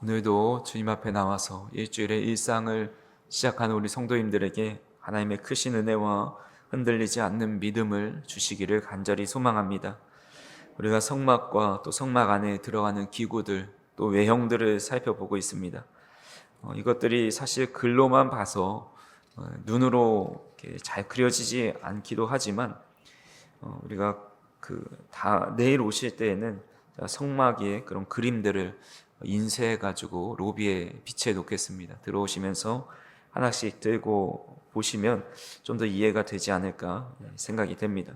오늘도 주님 앞에 나와서 일주일의 일상을 시작하는 우리 성도님들에게 하나님의 크신 은혜와 흔들리지 않는 믿음을 주시기를 간절히 소망합니다. 우리가 성막과 또 성막 안에 들어가는 기구들, 또 외형들을 살펴보고 있습니다. 이것들이 사실 글로만 봐서 눈으로 이렇게 잘 그려지지 않기도 하지만 우리가 다 내일 오실 때에는 성막의 그런 그림들을 인쇄해 가지고 로비에 비치해 놓겠습니다. 들어오시면서 하나씩 들고 보시면 좀 더 이해가 되지 않을까 생각이 됩니다.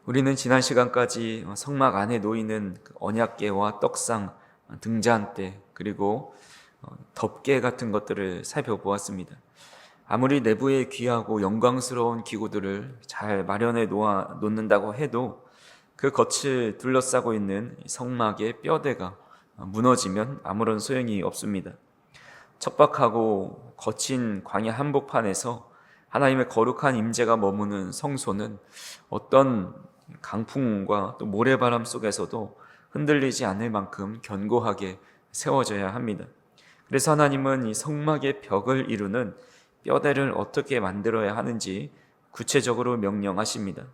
우리는 지난 시간까지 성막 안에 놓이는 언약궤와 떡상, 등잔대, 그리고 덮개 같은 것들을 살펴보았습니다. 아무리 내부에 귀하고 영광스러운 기구들을 잘 마련해 놓는다고 해도 그 겉을 둘러싸고 있는 성막의 뼈대가 무너지면 아무런 소용이 없습니다. 척박하고 거친 광야 한복판에서 하나님의 거룩한 임재가 머무는 성소는 어떤 강풍과 또 모래바람 속에서도 흔들리지 않을 만큼 견고하게 세워져야 합니다. 그래서 하나님은 이 성막의 벽을 이루는 뼈대를 어떻게 만들어야 하는지 구체적으로 명령하십니다.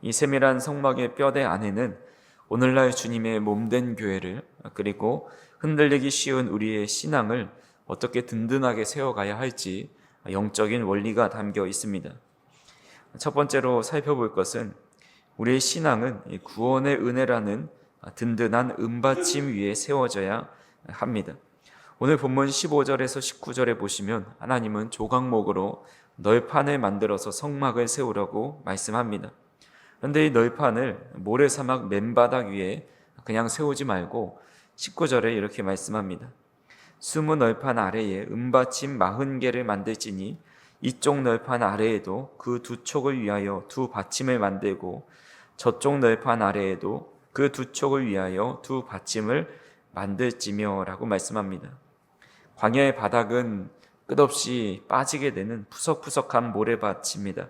이 세밀한 성막의 뼈대 안에는 오늘날 주님의 몸된 교회를, 그리고 흔들리기 쉬운 우리의 신앙을 어떻게 든든하게 세워가야 할지 영적인 원리가 담겨 있습니다. 첫 번째로 살펴볼 것은 우리의 신앙은 구원의 은혜라는 든든한 은받침 위에 세워져야 합니다. 오늘 본문 15절에서 19절에 보시면 하나님은 조각목으로 널판을 만들어서 성막을 세우라고 말씀합니다. 그런데 이 널판을 모래사막 맨바닥 위에 그냥 세우지 말고 19절에 이렇게 말씀합니다. 스무 널판 아래에 은받침 40개를 만들지니 이쪽 널판 아래에도 그 두 촉을 위하여 두 받침을 만들고 저쪽 널판 아래에도 그 두 촉을 위하여 두 받침을 만들지며 라고 말씀합니다. 광야의 바닥은 끝없이 빠지게 되는 푸석푸석한 모래밭입니다.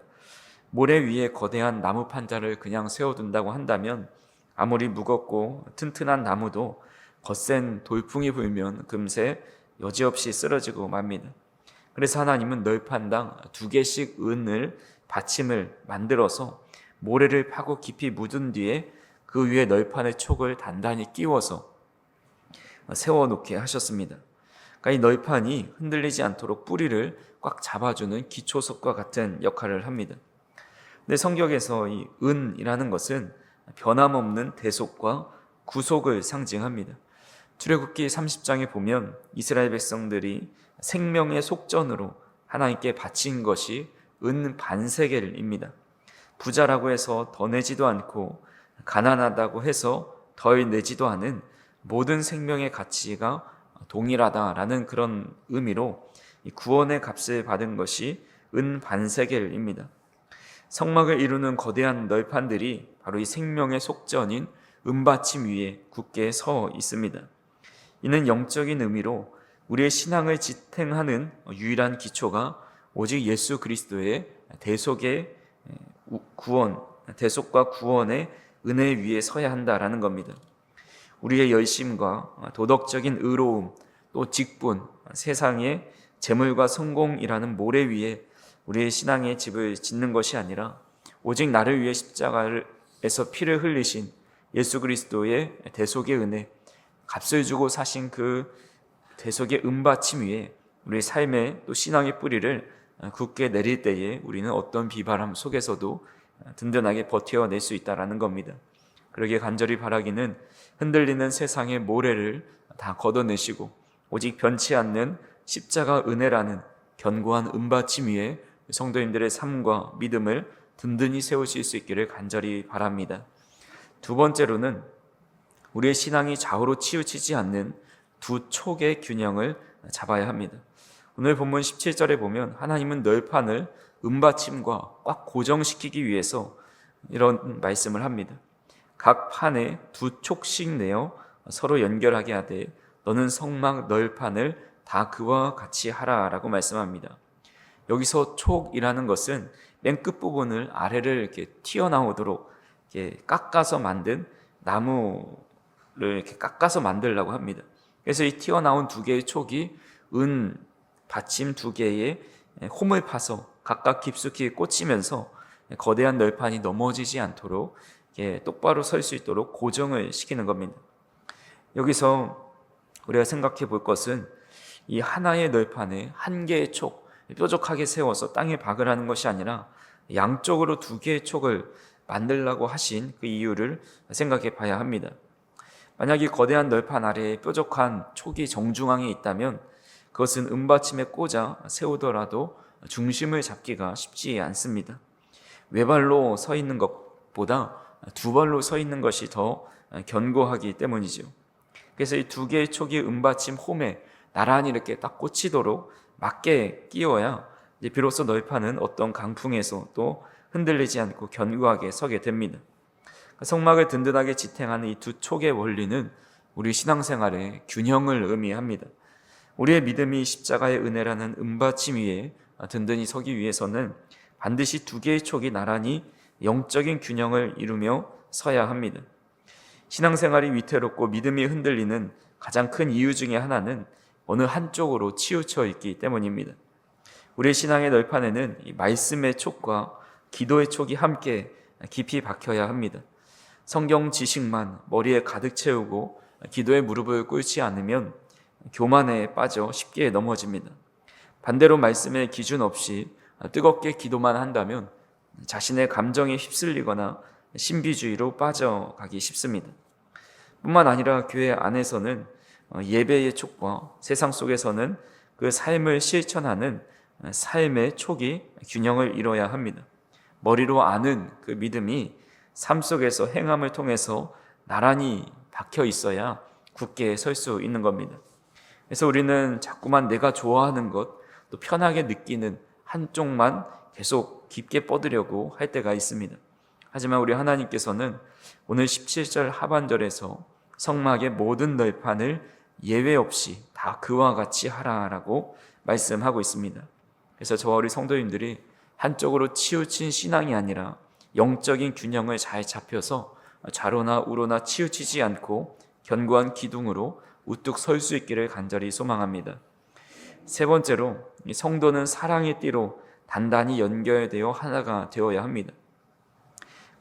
모래 위에 거대한 나무 판자를 그냥 세워둔다고 한다면 아무리 무겁고 튼튼한 나무도 거센 돌풍이 불면 금세 여지없이 쓰러지고 맙니다. 그래서 하나님은 널판당 2개씩 은을 받침을 만들어서 모래를 파고 깊이 묻은 뒤에 그 위에 널판의 촉을 단단히 끼워서 세워놓게 하셨습니다. 그러니까 이 널판이 흔들리지 않도록 뿌리를 꽉 잡아주는 기초석과 같은 역할을 합니다. 근데 성경에서 이 은이라는 것은 변함없는 대속과 구속을 상징합니다. 출애굽기 30장에 보면 이스라엘 백성들이 생명의 속전으로 하나님께 바친 것이 은 반세겔입니다. 부자라고 해서 더 내지도 않고 가난하다고 해서 덜 내지도 않은 모든 생명의 가치가 동일하다라는 그런 의미로 구원의 값을 받은 것이 은 반세겔입니다. 성막을 이루는 거대한 널판들이 바로 이 생명의 속전인 은받침 위에 굳게 서 있습니다. 이는 영적인 의미로 우리의 신앙을 지탱하는 유일한 기초가 오직 예수 그리스도의 대속과 구원의 은혜 위에 서야 한다라는 겁니다. 우리의 열심과 도덕적인 의로움, 또 직분, 세상의 재물과 성공이라는 모래 위에 우리의 신앙의 집을 짓는 것이 아니라 오직 나를 위해 십자가에서 피를 흘리신 예수 그리스도의 대속의 은혜, 값을 주고 사신 그 대속의 은받침 위에 우리의 삶의 또 신앙의 뿌리를 굳게 내릴 때에 우리는 어떤 비바람 속에서도 든든하게 버텨낼 수 있다는 겁니다. 그러기에 간절히 바라기는 흔들리는 세상의 모래를 다 걷어내시고 오직 변치 않는 십자가 은혜라는 견고한 은받침 위에 성도님들의 삶과 믿음을 든든히 세우실 수 있기를 간절히 바랍니다. 두 번째로는 우리의 신앙이 좌우로 치우치지 않는 두 촉의 균형을 잡아야 합니다. 오늘 본문 17절에 보면 하나님은 널판을 은받침과 꽉 고정시키기 위해서 이런 말씀을 합니다. 각 판에 두 촉씩 내어 서로 연결하게 하되 너는 성막 널판을 다 그와 같이 하라 라고 말씀합니다. 여기서 촉이라는 것은 맨 끝부분을 아래를 이렇게 튀어나오도록 이렇게 깎아서 만든 나무를 이렇게 깎아서 만들려고 합니다. 그래서 이 튀어나온 두 개의 촉이 은 받침 두 개의 홈을 파서 각각 깊숙이 꽂히면서 거대한 널판이 넘어지지 않도록 똑바로 설 수 있도록 고정을 시키는 겁니다. 여기서 우리가 생각해 볼 것은 이 하나의 널판에 한 개의 촉, 뾰족하게 세워서 땅에 박을 하는 것이 아니라 양쪽으로 두 개의 촉을 만들라고 하신 그 이유를 생각해 봐야 합니다. 만약 이 거대한 널판 아래에 뾰족한 촉이 정중앙에 있다면 그것은 은받침에 꽂아 세우더라도 중심을 잡기가 쉽지 않습니다. 외발로 서 있는 것보다 두 발로 서 있는 것이 더 견고하기 때문이죠. 그래서 이 두 개의 촉이 은받침 홈에 나란히 이렇게 딱 꽂히도록 맞게 끼워야 비로소 널판은 어떤 강풍에서 또 흔들리지 않고 견고하게 서게 됩니다. 성막을 든든하게 지탱하는 이 두 촉의 원리는 우리 신앙생활의 균형을 의미합니다. 우리의 믿음이 십자가의 은혜라는 은받침 위에 든든히 서기 위해서는 반드시 두 개의 촉이 나란히 영적인 균형을 이루며 서야 합니다. 신앙생활이 위태롭고 믿음이 흔들리는 가장 큰 이유 중에 하나는 어느 한쪽으로 치우쳐 있기 때문입니다. 우리의 신앙의 널판에는 이 말씀의 촉과 기도의 촉이 함께 깊이 박혀야 합니다. 성경 지식만 머리에 가득 채우고 기도에 무릎을 꿇지 않으면 교만에 빠져 쉽게 넘어집니다. 반대로 말씀의 기준 없이 뜨겁게 기도만 한다면 자신의 감정에 휩쓸리거나 신비주의로 빠져가기 쉽습니다. 뿐만 아니라 교회 안에서는 예배의 촉과 세상 속에서는 그 삶을 실천하는 삶의 촉이 균형을 이뤄야 합니다. 머리로 아는 그 믿음이 삶 속에서 행함을 통해서 나란히 박혀 있어야 굳게 설 수 있는 겁니다. 그래서 우리는 자꾸만 내가 좋아하는 것, 또 편하게 느끼는 한쪽만 계속 깊게 뻗으려고 할 때가 있습니다. 하지만 우리 하나님께서는 오늘 17절 하반절에서 성막의 모든 널판을 예외 없이 다 그와 같이 하라라고 말씀하고 있습니다. 그래서 저와 우리 성도님들이 한쪽으로 치우친 신앙이 아니라 영적인 균형을 잘 잡혀서 좌로나 우로나 치우치지 않고 견고한 기둥으로 우뚝 설 수 있기를 간절히 소망합니다. 세 번째로, 성도는 사랑의 띠로 단단히 연결되어 하나가 되어야 합니다.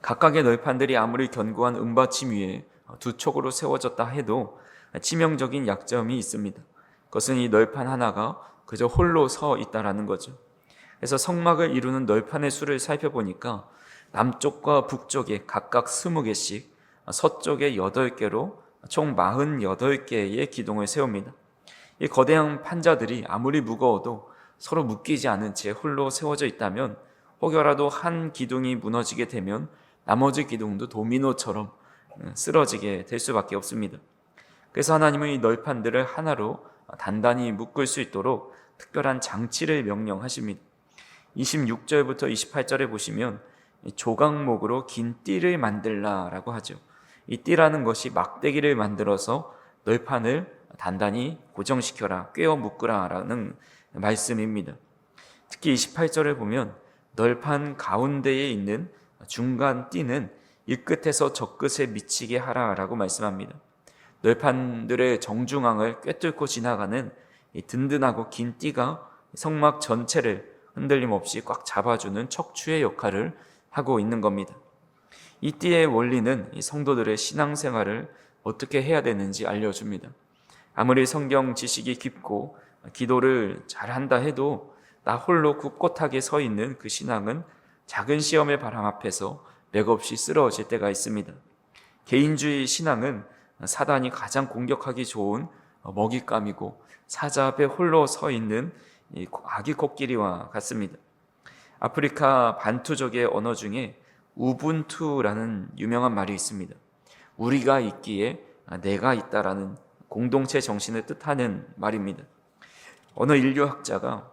각각의 널판들이 아무리 견고한 은받침 위에 두 촉으로 세워졌다 해도 치명적인 약점이 있습니다. 그것은 이 널판 하나가 그저 홀로 서 있다라는 거죠. 그래서 성막을 이루는 널판의 수를 살펴보니까 남쪽과 북쪽에 각각 20개씩, 서쪽에 8개로 총 48개의 기둥을 세웁니다. 이 거대한 판자들이 아무리 무거워도 서로 묶이지 않은 채 홀로 세워져 있다면 혹여라도 한 기둥이 무너지게 되면 나머지 기둥도 도미노처럼 쓰러지게 될 수밖에 없습니다. 그래서 하나님은 이 널판들을 하나로 단단히 묶을 수 있도록 특별한 장치를 명령하십니다. 26절부터 28절에 보시면 조각목으로 긴 띠를 만들라라고 하죠. 이 띠라는 것이 막대기를 만들어서 널판을 단단히 고정시켜라, 꿰어 묶으라라는 말씀입니다. 특히 28절에 보면 널판 가운데에 있는 중간 띠는 이 끝에서 저 끝에 미치게 하라라고 말씀합니다. 널판들의 정중앙을 꿰뚫고 지나가는 이 든든하고 긴 띠가 성막 전체를 흔들림 없이 꽉 잡아주는 척추의 역할을 하고 있는 겁니다. 이 띠의 원리는 이 성도들의 신앙생활을 어떻게 해야 되는지 알려줍니다. 아무리 성경 지식이 깊고 기도를 잘한다 해도 나 홀로 굳건하게 서 있는 그 신앙은 작은 시험의 바람 앞에서 맥없이 쓰러질 때가 있습니다. 개인주의 신앙은 사단이 가장 공격하기 좋은 먹잇감이고 사자 앞에 홀로 서 있는 아기 코끼리와 같습니다. 아프리카 반투족의 언어 중에 우분투라는 유명한 말이 있습니다. 우리가 있기에 내가 있다라는 공동체 정신을 뜻하는 말입니다. 어느 인류학자가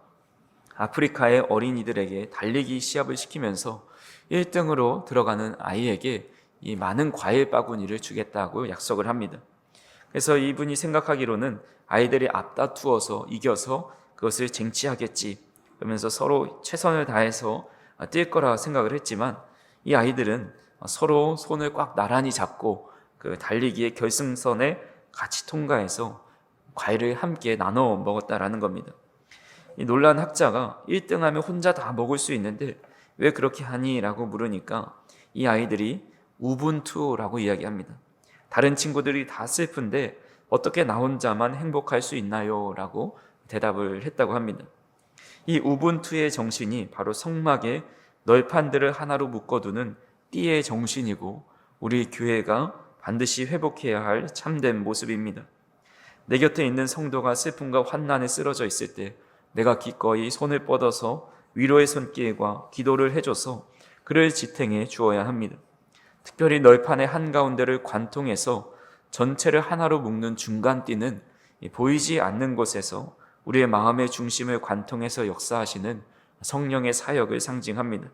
아프리카의 어린이들에게 달리기 시합을 시키면서 1등으로 들어가는 아이에게 이 많은 과일 바구니를 주겠다고 약속을 합니다. 그래서 이분이 생각하기로는 아이들이 앞다투어서 이겨서 그것을 쟁취하겠지 그러면서 서로 최선을 다해서 뛸 거라 생각을 했지만 이 아이들은 서로 손을 꽉 나란히 잡고 그 달리기의 결승선에 같이 통과해서 과일을 함께 나눠 먹었다라는 겁니다. 이 놀란 학자가 1등하면 혼자 다 먹을 수 있는데 왜 그렇게 하니? 라고 물으니까 이 아이들이 우분투라고 이야기합니다. 다른 친구들이 다 슬픈데 어떻게 나 혼자만 행복할 수 있나요? 라고 대답을 했다고 합니다. 이 우분투의 정신이 바로 성막의 널판들을 하나로 묶어두는 띠의 정신이고 우리 교회가 반드시 회복해야 할 참된 모습입니다. 내 곁에 있는 성도가 슬픔과 환난에 쓰러져 있을 때 내가 기꺼이 손을 뻗어서 위로의 손길과 기도를 해줘서 그를 지탱해 주어야 합니다. 특별히 널판의 한가운데를 관통해서 전체를 하나로 묶는 중간띠는 보이지 않는 곳에서 우리의 마음의 중심을 관통해서 역사하시는 성령의 사역을 상징합니다.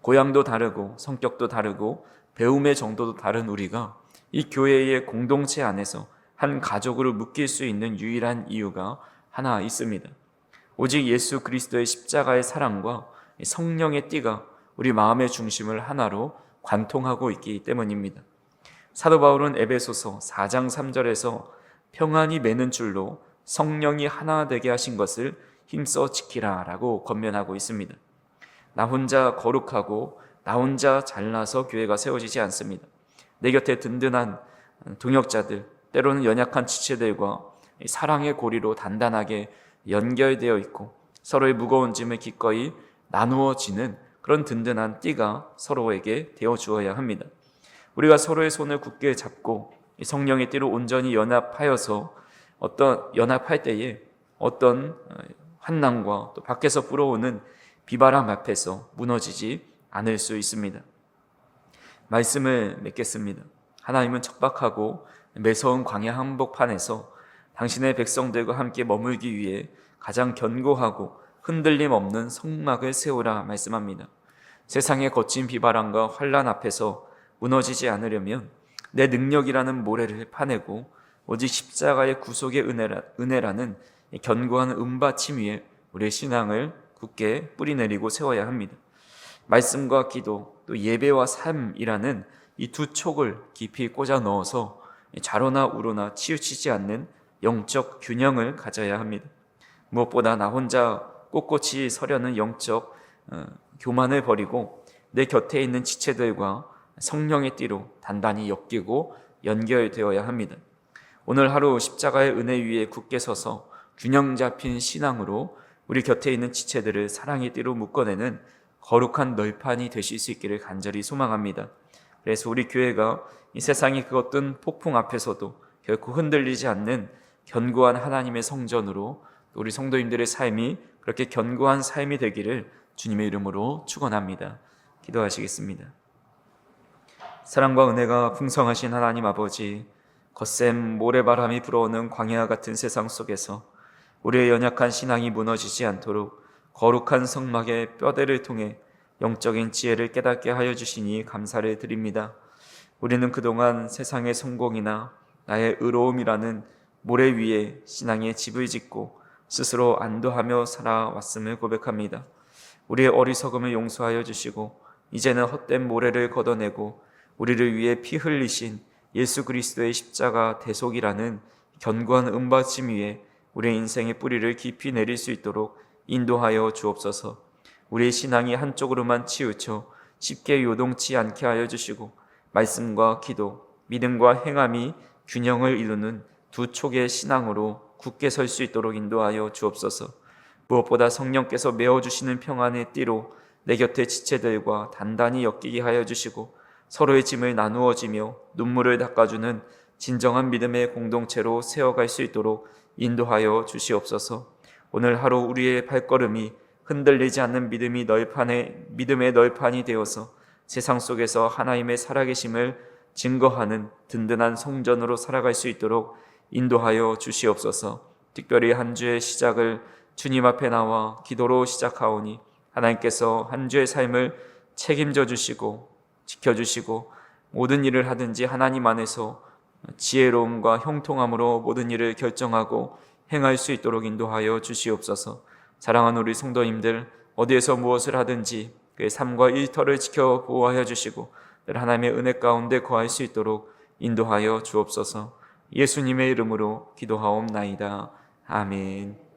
고향도 다르고 성격도 다르고 배움의 정도도 다른 우리가 이 교회의 공동체 안에서 한 가족으로 묶일 수 있는 유일한 이유가 하나 있습니다. 오직 예수 그리스도의 십자가의 사랑과 성령의 띠가 우리 마음의 중심을 하나로 관통하고 있기 때문입니다. 사도 바울은 에베소서 4장 3절에서 평안이 매는 줄로 성령이 하나 되게 하신 것을 힘써 지키라 라고 권면하고 있습니다. 나 혼자 거룩하고 나 혼자 잘나서 교회가 세워지지 않습니다. 내 곁에 든든한 동역자들, 때로는 연약한 지체들과 사랑의 고리로 단단하게 연결되어 있고 서로의 무거운 짐을 기꺼이 나누어지는 그런 든든한 띠가 서로에게 되어 주어야 합니다. 우리가 서로의 손을 굳게 잡고 성령의 띠로 온전히 연합하여서 연합할 때에 어떤 환난과 또 밖에서 불어오는 비바람 앞에서 무너지지 않을 수 있습니다. 말씀을 맺겠습니다. 하나님은 척박하고 매서운 광야 한복판에서 당신의 백성들과 함께 머물기 위해 가장 견고하고 흔들림 없는 성막을 세우라 말씀합니다. 세상의 거친 비바람과 환난 앞에서 무너지지 않으려면 내 능력이라는 모래를 파내고 오직 십자가의 구속의 은혜라는 견고한 은받침 위에 우리의 신앙을 굳게 뿌리내리고 세워야 합니다. 말씀과 기도 또 예배와 삶이라는 이 두 촉을 깊이 꽂아 넣어서 좌로나 우로나 치우치지 않는 영적 균형을 가져야 합니다. 무엇보다 나 혼자 꼿꼿이 서려는 영적 교만을 버리고 내 곁에 있는 지체들과 성령의 띠로 단단히 엮이고 연결되어야 합니다. 오늘 하루 십자가의 은혜 위에 굳게 서서 균형 잡힌 신앙으로 우리 곁에 있는 지체들을 사랑의 띠로 묶어내는 거룩한 널판이 되실 수 있기를 간절히 소망합니다. 그래서 우리 교회가 이 세상이 그 어떤 폭풍 앞에서도 결코 흔들리지 않는 견고한 하나님의 성전으로 우리 성도님들의 삶이 그렇게 견고한 삶이 되기를 주님의 이름으로 축원합니다. 기도하시겠습니다. 사랑과 은혜가 풍성하신 하나님 아버지, 거센 모래바람이 불어오는 광야 같은 세상 속에서 우리의 연약한 신앙이 무너지지 않도록 거룩한 성막의 뼈대를 통해 영적인 지혜를 깨닫게 하여 주시니 감사를 드립니다. 우리는 그동안 세상의 성공이나 나의 의로움이라는 모래 위에 신앙의 집을 짓고 스스로 안도하며 살아왔음을 고백합니다. 우리의 어리석음을 용서하여 주시고 이제는 헛된 모래를 걷어내고 우리를 위해 피 흘리신 예수 그리스도의 십자가 대속이라는 견고한 은받침 위에 우리의 인생의 뿌리를 깊이 내릴 수 있도록 인도하여 주옵소서. 우리의 신앙이 한쪽으로만 치우쳐 쉽게 요동치 않게 하여 주시고 말씀과 기도, 믿음과 행함이 균형을 이루는 두 촉의 신앙으로 굳게 설 수 있도록 인도하여 주옵소서. 무엇보다 성령께서 메어주시는 평안의 띠로 내 곁의 지체들과 단단히 엮이게 하여 주시고 서로의 짐을 나누어지며 눈물을 닦아주는 진정한 믿음의 공동체로 세워갈 수 있도록 인도하여 주시옵소서. 오늘 하루 우리의 발걸음이 흔들리지 않는 믿음의 널판이 되어서 세상 속에서 하나님의 살아계심을 증거하는 든든한 성전으로 살아갈 수 있도록 인도하여 주시옵소서. 특별히 한 주의 시작을 주님 앞에 나와 기도로 시작하오니 하나님께서 한 주의 삶을 책임져 주시고 지켜주시고 모든 일을 하든지 하나님 안에서 지혜로움과 형통함으로 모든 일을 결정하고 행할 수 있도록 인도하여 주시옵소서. 사랑하는 우리 성도님들, 어디에서 무엇을 하든지 그의 삶과 일터를 지켜 보호하여 주시고 늘 하나님의 은혜 가운데 거할 수 있도록 인도하여 주옵소서. 예수님의 이름으로 기도하옵나이다. 아멘.